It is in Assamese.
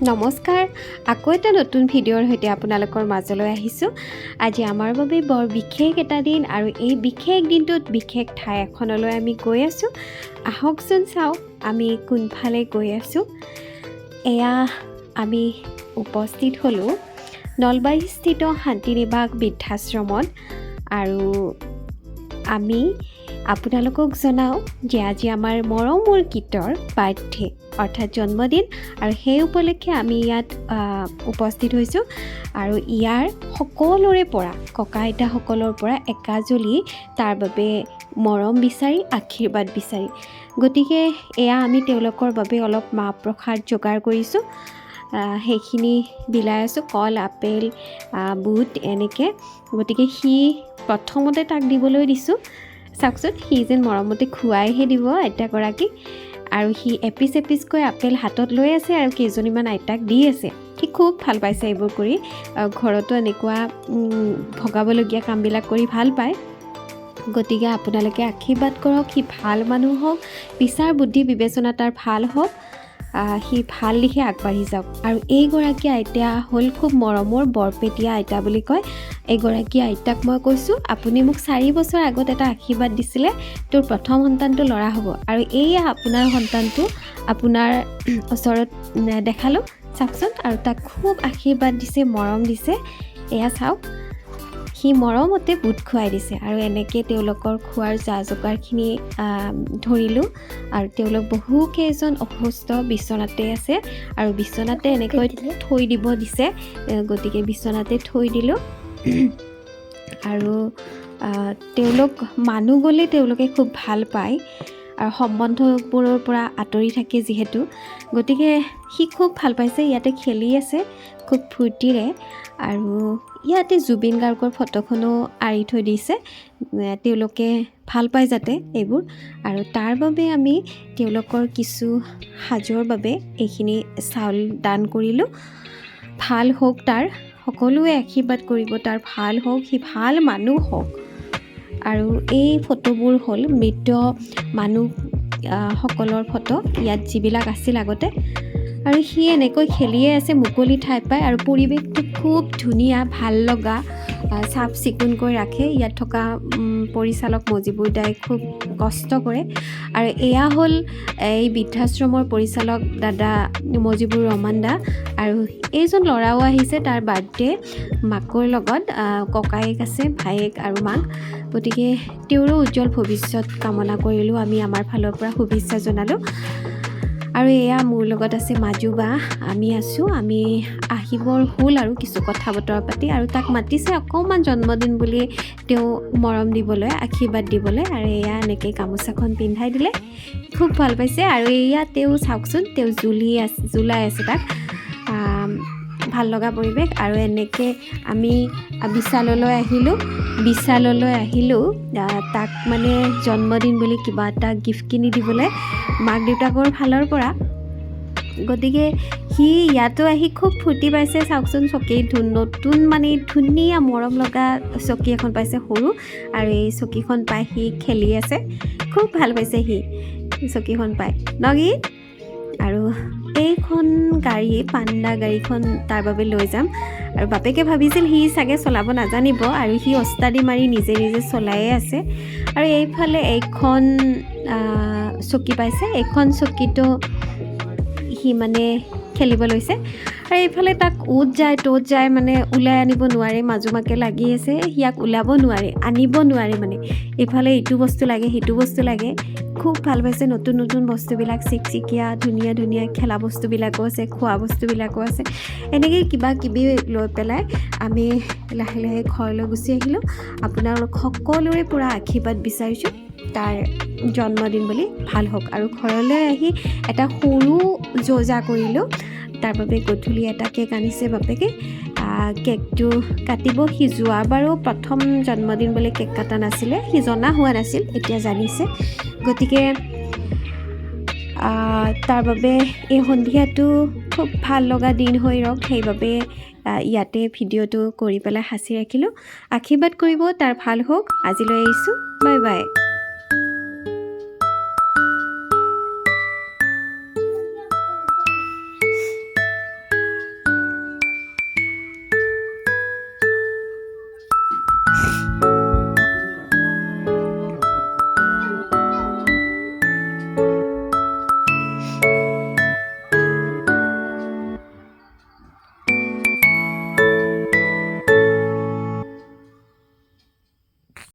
নমস্কাৰ আকৌ এটা নতুন ভিডিঅ'ৰ সৈতে আপোনালোকৰ মাজলৈ আহিছোঁ। আজি আমাৰ বাবে বৰ বিশেষ এটা দিন আৰু এই বিশেষ দিনটোত বিশেষ ঠাই এখনলৈ আমি গৈ আছোঁ। আহকচোন চাওঁ আমি কোনফালে গৈ আছোঁ। এয়া আমি উপস্থিত হ'লোঁ নলবাৰীস্থিত শান্তিনিবাস বৃদ্ধাশ্ৰমত আৰু আমি আপোনালোকক জনাওঁ যে আজি আমাৰ মৰমৰ গীতৰ বাৰ্থডে অৰ্থাৎ জন্মদিন আৰু সেই উপলক্ষে আমি ইয়াত উপস্থিত হৈছোঁ আৰু ইয়াৰ সকলোৰে পৰা ককা আইতাসকলৰ পৰা একাজলি তাৰ বাবে মৰম বিচাৰি আশীৰ্বাদ বিচাৰি গতিকে এয়া আমি তেওঁলোকৰ বাবে অলপ মাহ প্ৰসাদ যোগাৰ কৰিছোঁ। সেইখিনি বিলাই আছোঁ কল আপেল বুট এনেকৈ গতিকে সি প্ৰথমতে তাক দিবলৈ দিছোঁ। চাওকচোন সি যেন মৰমতে খুৱাইহে দিব আইতাগৰাকীক আৰু সি এপিচ এপিচকৈ আপেল হাতত লৈ আছে আৰু কেইজনীমান আইতাক দি আছে। সি খুব ভাল পাইছে এইবোৰ কৰি, ঘৰতো এনেকুৱা ভগাবলগীয়া কামবিলাক কৰি ভাল পায়। গতিকে আপোনালোকে আশীৰ্বাদ কৰক, সি ভাল মানুহ হওক, বিচাৰ বুদ্ধি বিবেচনা তাৰ ভাল হওক, সি ভাল দিশে আগবাঢ়ি যাওক। আৰু এইগৰাকী আইতা হ'ল খুব মৰমৰ বৰপেটীয়া আইতা বুলি কয়। এইগৰাকী আইতাক মই কৈছোঁ আপুনি মোক 4 বছৰ আগত এটা আশীৰ্বাদ দিছিলে, তোৰ প্ৰথম সন্তানটো ল'ৰা হ'ব আৰু এইয়া আপোনাৰ সন্তানটো আপোনাৰ ওচৰত দেখালোঁ চাওকচোন। আৰু তাক খুব আশীৰ্বাদ দিছে, মৰম দিছে। এয়া চাওক সি মৰমতে বুট খুৱাই দিছে আৰু এনেকৈ তেওঁলোকৰ খোৱাৰ যা যোগাৰখিনি ধৰিলোঁ আৰু তেওঁলোক বহুকেইজন অসুস্থ বিচনাতে আছে আৰু বিচনাতে এনেকৈ থৈ দিব দিছে। গতিকে বিচনাতে থৈ দিলোঁ আৰু তেওঁলোক মানুহ গ'লে তেওঁলোকে খুব ভাল পায় আৰু সম্বন্ধবোৰৰ পৰা আঁতৰি থাকে যিহেতু, গতিকে সি খুব ভাল পাইছে। ইয়াতে খেলি আছে খুব ফূৰ্তিৰে আৰু ইয়াতে জুবিন গাৰ্গৰ ফটোখনো আঁৰি থৈ দিছে, তেওঁলোকে ভাল পায় যাতে এইবোৰ। আৰু তাৰ বাবে আমি তেওঁলোকৰ কিছু সাজৰ বাবে এইখিনি চাউল দান কৰিলোঁ। ভাল হওক তাৰ, সকলোৱে আশীৰ্বাদ কৰিব তাৰ ভাল হওক, সি ভাল মানুহ হওক। আৰু এই ফটোবোৰ হ'ল মৃত মানুহ সকলৰ ফটো ইয়াত যিবিলাক আছিল আগতে। আৰু সি এনেকৈ খেলিয়ে আছে, মুকলি ঠাই পায় আৰু পৰিৱেশটো খুব ধুনীয়া, ভাল লগা, চাফ চিকুণকৈ ৰাখে। ইয়াত থকা পৰিচালক মজিবুৰ দাই খুব কষ্ট কৰে। আৰু এয়া হ'ল এই বৃদ্ধাশ্ৰমৰ পৰিচালক দাদা মজিবুৰ ৰহমান দা। আৰু এইজন ল'ৰাও আহিছে, তাৰ বাৰ্থডে মাকৰ লগত, ককায়েক আছে, ভায়েক আৰু মাক। গতিকে তেওঁৰো উজ্জ্বল ভৱিষ্যত কামনা কৰিলোঁ, আমি আমাৰ ফালৰ পৰা শুভেচ্ছা জনালোঁ। আৰু এয়া মোৰ লগত আছে মাজু বা, আমি আছোঁ, আমি আহিবৰ হ'ল আৰু কিছু কথা বতৰা পাতি। আৰু তাক মাতিছে অকণমান জন্মদিন বুলি তেওঁ মৰম দিবলৈ, আশীৰ্বাদ দিবলৈ। আৰু এয়া এনেকৈ গামোচাখন পিন্ধাই দিলে, খুব ভাল পাইছে। আৰু এয়া তেওঁ চাওকচোন, তেওঁ জুলাই আছে তাক, ভাল লগা পৰিৱেশ। আৰু এনেকৈ আমি বিশাললৈ আহিলোঁ তাক মানে জন্মদিন বুলি কিবা এটা গিফ্ট কিনি দিবলৈ মাক দেউতাকৰ ফালৰ পৰা। গতিকে সি ইয়াতো আহি খুব ফূৰ্তি পাইছে। চাওকচোন চকী নতুন মানে ধুনীয়া মৰম লগা চকী এখন পাইছে সৰু, আৰু এই চকীখন পাই সি খেলি আছে, খুব ভাল পাইছে সি চকীখন পাই নগীত। আৰু এইখন গাড়ী পাণ্ডা গাড়ীখন তাৰ বাবে লৈ যাম। আৰু বাপেকে ভাবিছিল সি চাগে চলাব নাজানিব আৰু সি ওস্তাদি মাৰি নিজে নিজে চলায়ে আছে। আৰু এইফালে এইখন চকী পাইছে, এইখন চকীটো সি মানে খেলিব লৈছে। আৰু এইফালে তাক উঠ যায় ত'ত যায়, মানে ওলাই আনিব নোৱাৰে, মাজুমাকে লাগি আছে, ইয়াক ওলাব নোৱাৰে, আনিব নোৱাৰে। মানে এইফালে ইটো বস্তু লাগে সিটো বস্তু লাগে, খুব ভাল পাইছে। নতুন নতুন বস্তুবিলাক চিকচিকীয়া ধুনীয়া ধুনীয়া খেলা বস্তুবিলাকো আছে, খোৱা বস্তুবিলাকো আছে। এনেকৈ কিবা কিবি লৈ পেলাই আমি লাহে লাহে ঘৰলৈ গুচি আহিলোঁ। আপোনালোক সকলোৰে পৰা আশীৰ্বাদ বিচাৰিছোঁ তাৰ জন্মদিন বুলি ভাল হওক। আৰু ঘৰলৈ আহি এটা সৰু যজা কৰিলোঁ, তাৰ বাবে গধূলি এটা কেক আনিছে বাপেকে, কেকটো কাটিব। সি যোৱাবাৰো প্ৰথম জন্মদিন বুলি কেক কটা নাছিলে, সি জনা হোৱা নাছিল, এতিয়া জানিছে। গতিকে তাৰ বাবে এই সন্ধিয়াটো খুব ভাল লগা দিন হৈ ৰওক, সেইবাবে ইয়াতে ভিডিঅ'টো কৰি পেলাই সাঁচি ৰাখিলোঁ। আশীৰ্বাদ কৰিব তাৰ ভাল হওক। আজিলৈ আহিছোঁ, বাই বাই।